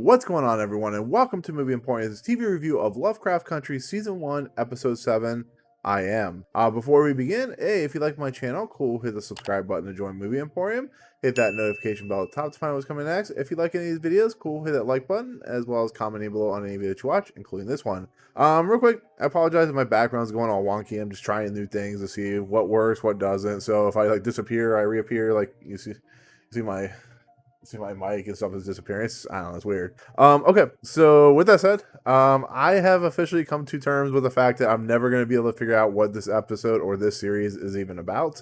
What's going on, everyone, and welcome to Movie Emporium's TV review of Lovecraft Country Season 1, Episode 7, I Am. Before we begin, hey, if you like my channel, cool, hit the subscribe button to join Movie Emporium. Hit that notification bell at the top to find out what's coming next. If you like any of these videos, cool, hit that like button, as well as commenting below on any video that you watch, including this one. Real quick, I apologize if my background's going all wonky. I'm just trying new things to see what works, what doesn't. So if I disappear, I reappear, you see my mic and stuff is disappearing. I don't know, it's weird. Okay, so with that said, I have officially come to terms with the fact that I'm never going to be able to figure out what this episode or this series is even about.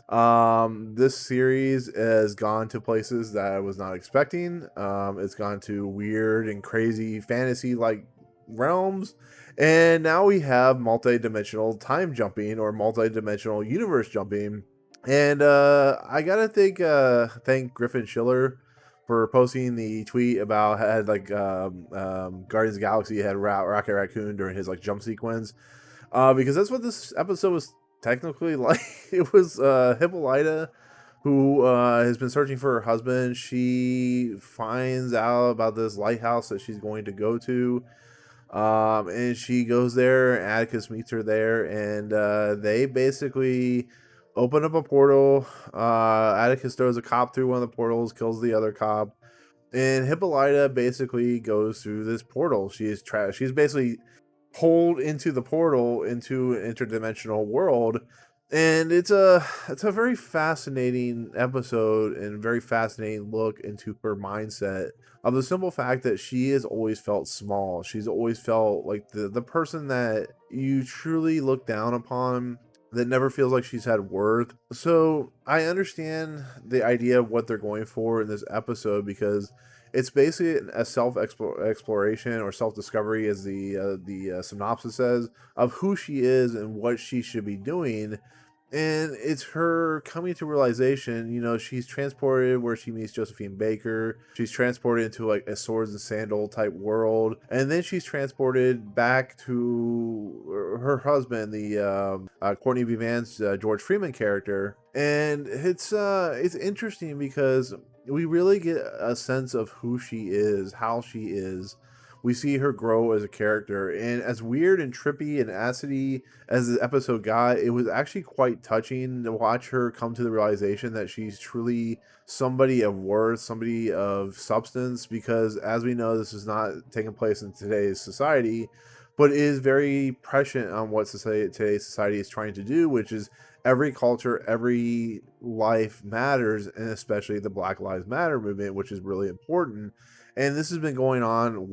This series has gone to places that I was not expecting. It's gone to weird and crazy fantasy-like realms. And now we have multi-dimensional time jumping or multi-dimensional universe jumping. And I gotta thank Griffin Schiller for posting the tweet about had Guardians of the Galaxy had Rocket Raccoon during his jump sequence, because that's what this episode was technically like. It was Hippolyta, who has been searching for her husband. She finds out about this lighthouse that she's going to go to, and she goes there. Atticus meets her there, and they basically open up a portal. Atticus throws a cop through one of the portals, kills the other cop, and Hippolyta basically goes through this portal. She's basically pulled into the portal into an interdimensional world, and it's a very fascinating episode and very fascinating look into her mindset of the simple fact that she has always felt small. She's always felt like the person that you truly look down upon, that never feels like she's had worth. So I understand the idea of what they're going for in this episode, because it's basically a self-exploration or self-discovery, as the synopsis says, of who she is and what she should be doing. And it's her coming to realization. She's transported where she meets Josephine Baker. She's transported into a swords and sandal type world, and then she's transported back to her husband, the Courtney Vance, George Freeman character. And it's interesting because we really get a sense of who she is, how she is. We see her grow as a character, and as weird and trippy and acidy as the episode got, it was actually quite touching to watch her come to the realization that she's truly somebody of worth, somebody of substance, because as we know, this is not taking place in today's society, but is very prescient on what today's society is trying to do, which is every culture, every life matters, and especially the Black Lives Matter movement, which is really important. And this has been going on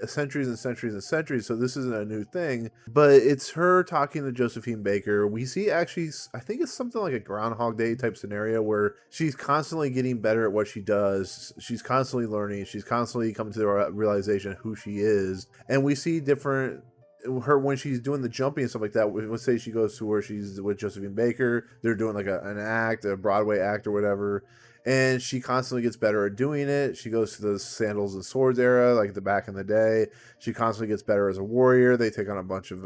centuries and centuries and centuries, so this isn't a new thing. But it's her talking to Josephine Baker. We see, actually, I think it's something like a Groundhog Day type scenario where she's constantly getting better at what she does. She's constantly learning. She's constantly coming to the realization of who she is. And we see her when she's doing the jumping and stuff like that. Let's say she goes to where she's with Josephine Baker. They're doing an act, a Broadway act or whatever. And she constantly gets better at doing it. She goes to the sandals and swords era, like the back in the day. She constantly gets better as a warrior. They take on a bunch of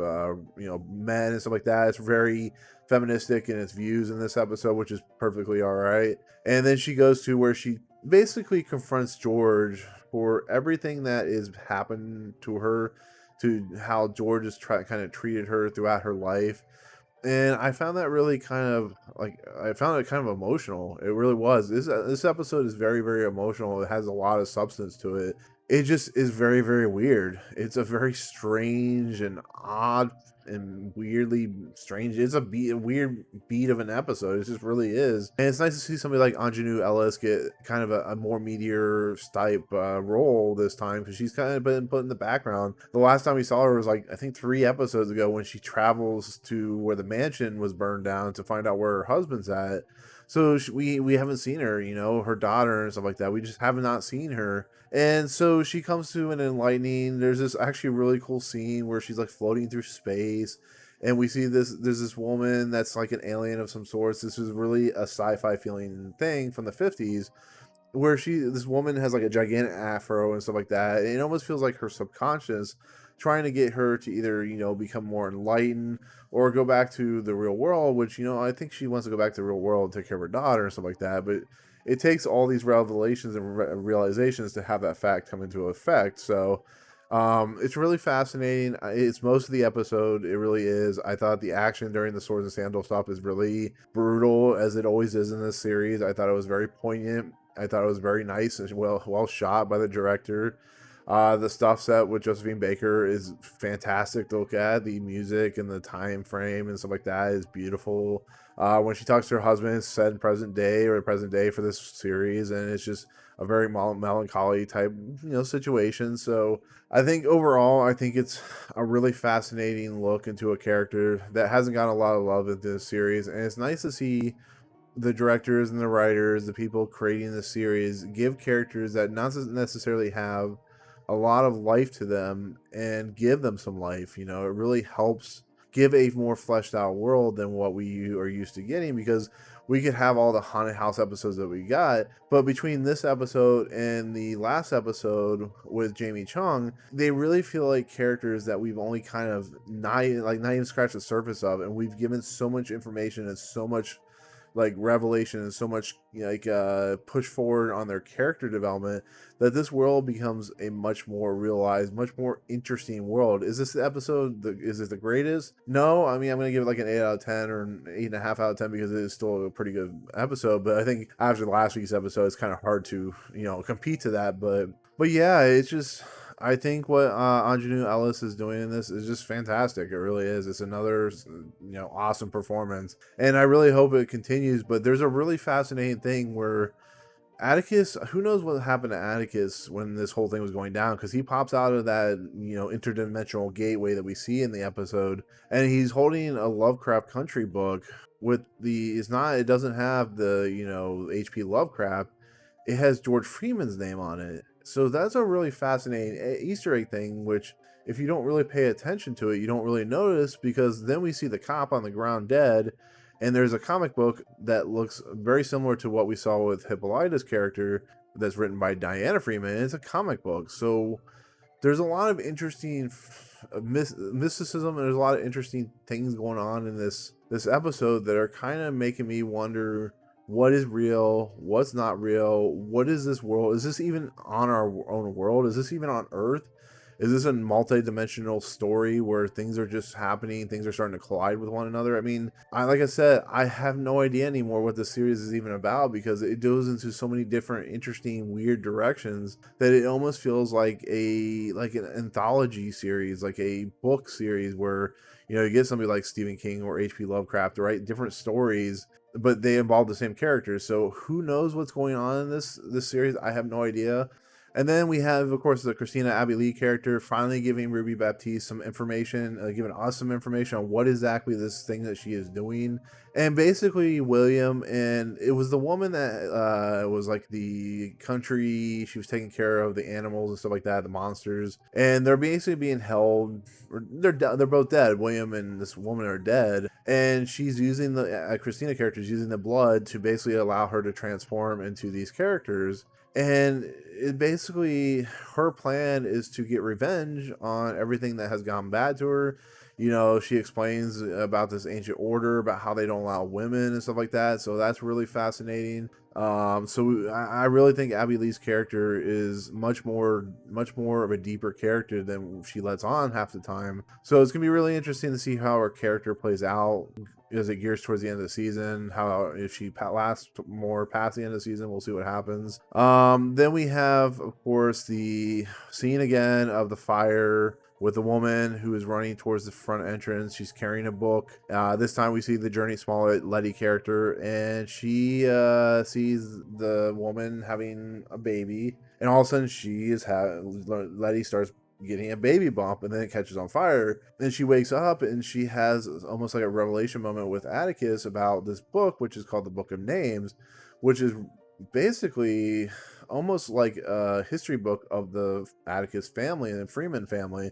men and stuff like that. It's very feministic in its views in this episode, which is perfectly all right. And then she goes to where she basically confronts George for everything that has happened to her, to how George has kind of treated her throughout her life. And I found that really kind of emotional. It really was. This episode is very, very emotional. It has a lot of substance to it. It just is very, very weird. It's a very strange and odd and weirdly strange. It's a weird beat of an episode. It just really is. And it's nice to see somebody like Aunjanue Ellis get kind of a more meteor type role this time, because she's kind of been put in the background. The last time we saw her was I think 3 episodes ago, when she travels to where the mansion was burned down to find out where her husband's at. So we haven't seen her, her daughter and stuff like that. We just have not seen her. And so she comes to an enlightening. There's this actually really cool scene where she's floating through space, and we see there's this woman that's like an alien of some sorts. This is really a sci-fi feeling thing from the 50s, where this woman has a gigantic afro and stuff like that. And it almost feels like her subconscious trying to get her to either, become more enlightened or go back to the real world, which, I think she wants to go back to the real world and take care of her daughter and stuff like that. But it takes all these revelations and realizations to have that fact come into effect. So it's really fascinating. It's most of the episode. It really is. I thought the action during the Swords and Sandals stop is really brutal, as it always is in this series. I thought it was very poignant. I thought it was very nice and well shot by the director. The stuff set with Josephine Baker is fantastic to look at. The music and the time frame and stuff like that is beautiful. When she talks to her husband, it's set in present day or present day for this series, and it's just a very melancholy type, situation. So I think overall, I think it's a really fascinating look into a character that hasn't gotten a lot of love in this series, and it's nice to see the directors and the writers, the people creating the series, give characters that not necessarily have a lot of life to them and give them some life. It really helps give a more fleshed out world than what we are used to getting, because we could have all the haunted house episodes that we got, but between this episode and the last episode with Jamie Chung, they really feel like characters that we've only kind of not even scratched the surface of, and we've given so much information and so much revelation and so much push forward on their character development, that this world becomes a much more realized, much more interesting world. Is this the episode? Is it the greatest? No, I mean, I'm gonna give it like an 8 out of 10 or an 8.5 out of 10, because it is still a pretty good episode. But I think after last week's episode, it's kind of hard to compete to that. But yeah, it's just, I think what Aunjanue Ellis is doing in this is just fantastic. It really is. It's another, awesome performance, and I really hope it continues. But there's a really fascinating thing where Atticus, who knows what happened to Atticus when this whole thing was going down, because he pops out of that, interdimensional gateway that we see in the episode, and he's holding a Lovecraft Country book with it doesn't have the, H.P. Lovecraft. It has George Freeman's name on it. So that's a really fascinating Easter egg thing, which if you don't really pay attention to it, you don't really notice, because then we see the cop on the ground dead, and there's a comic book that looks very similar to what we saw with Hippolyta's character that's written by Diana Freeman, and it's a comic book. So there's a lot of interesting mysticism, and there's a lot of interesting things going on in this episode that are kind of making me wonder, what is real, what's not real, what is this world, is this even on our own world, is this even on Earth, is this a multi-dimensional story where things are just happening, things are starting to collide with one another? I mean, like I said, I have no idea anymore what the series is even about, because it goes into so many different interesting weird directions that it almost feels like an anthology series, like a book series where you get somebody like Stephen King or H.P. Lovecraft to write different stories, but they involve the same characters. So who knows what's going on in this series? I have no idea. And then we have, of course, the Christina Abbey Lee character finally giving Ruby Baptiste some information, giving us some information on what exactly this thing that she is doing. And basically, William, and it was the woman that was like the country, she was taking care of the animals and stuff like that, the monsters. And they're basically being held, they're both dead. William and this woman are dead. And she's using the, Christina character is using the blood to basically allow her to transform into these characters. And it basically, her plan is to get revenge on everything that has gone bad to her. She explains about this ancient order, about how they don't allow women and stuff like that. So that's really fascinating. So I really think Abbey Lee's character is much more of a deeper character than she lets on half the time. So it's gonna be really interesting to see how her character plays out as it gears towards the end of the season. How, if she lasts more past the end of the season, we'll see what happens. Then we have, of course, the scene again of the fire with the woman who is running towards the front entrance. She's carrying a book. This time we see the Jurnee Smollett Leti character, and she sees the woman having a baby, and all of a sudden Leti starts getting a baby bump, and then it catches on fire. Then she wakes up and she has almost like a revelation moment with Atticus about this book, which is called the Book of Names, which is basically almost like a history book of the Atticus family and the Freeman family.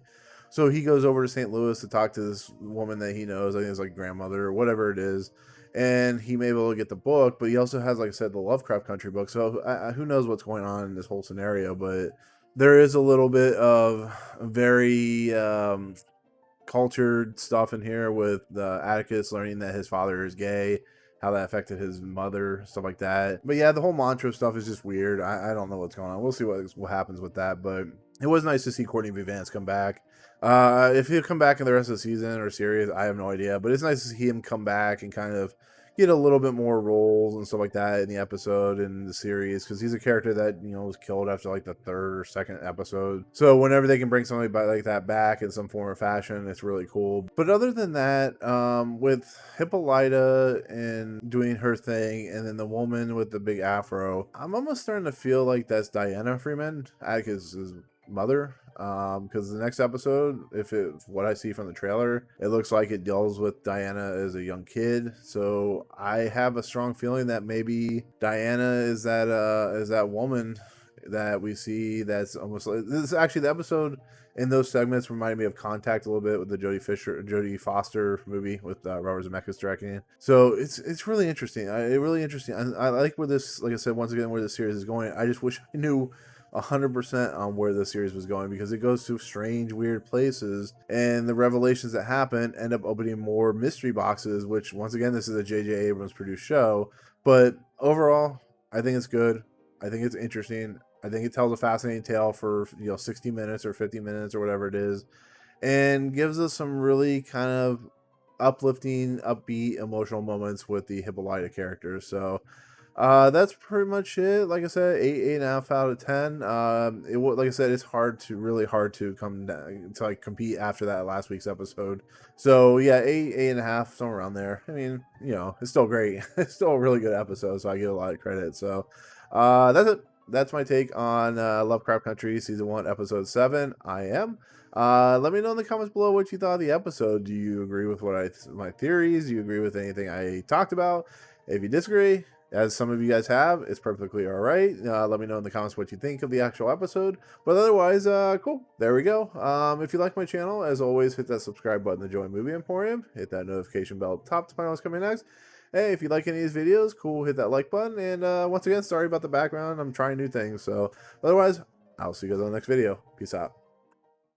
So he goes over to St. Louis to talk to this woman that he knows, I think it's like grandmother or whatever it is, and he may be able to get the book, but he also has, like I said, the Lovecraft Country book. So who knows what's going on in this whole scenario, but there is a little bit of very cultured stuff in here with Atticus learning that his father is gay, how that affected his mother, stuff like that. But yeah, the whole mantra stuff is just weird. I don't know what's going on. We'll see what happens with that. But it was nice to see Courtney v. Vance come back. If he'll come back in the rest of the season or series, I have no idea. But it's nice to see him come back and kind of get a little bit more roles and stuff like that in the episode and the series, because he's a character that, you know, was killed after like the third or second episode. So whenever they can bring somebody like that back in some form or fashion, it's really cool. But other than that, with Hippolyta and doing her thing, and then the woman with the big afro, I'm almost starting to feel like that's Diana Freeman, Atticus' mother. Because the next episode, if it's what I see from the trailer, it looks like it deals with Diana as a young kid. So I have a strong feeling that maybe Diana is that woman that we see. That's almost like, this is actually the episode in those segments reminded me of Contact a little bit, with the Jodie Foster movie with Robert Zemeckis directing. So it's really interesting. I like where this, like I said, once again, where this series is going. I just wish I knew 100% on where the series was going, because it goes to strange, weird places, and the revelations that happen end up opening more mystery boxes, which, once again, this is a J.J. Abrams produced show. But overall, I think it's good. I think it's interesting. I think it tells a fascinating tale for, 60 minutes or 50 minutes or whatever it is, and gives us some really kind of uplifting, upbeat, emotional moments with the Hippolyta characters. So that's pretty much it. Like I said, 8.5 out of 10. Like I said, it's really hard to come down to like compete after that last week's episode. So yeah, 8.5, somewhere around there. I mean, it's still great. It's still a really good episode, so I give a lot of credit. So that's it. That's my take on Lovecraft Country Season 1, Episode 7. I am. Let me know in the comments below what you thought of the episode. Do you agree with my theories? Do you agree with anything I talked about? If you disagree, as some of you guys have, it's perfectly all right. Let me know in the comments what you think of the actual episode. But otherwise, cool. There we go. If you like my channel, as always, hit that subscribe button to join Movie Emporium. Hit that notification bell at the top to find out what's coming next. Hey, if you like any of these videos, cool, hit that like button. And once again, sorry about the background. I'm trying new things. So otherwise, I'll see you guys on the next video. Peace out.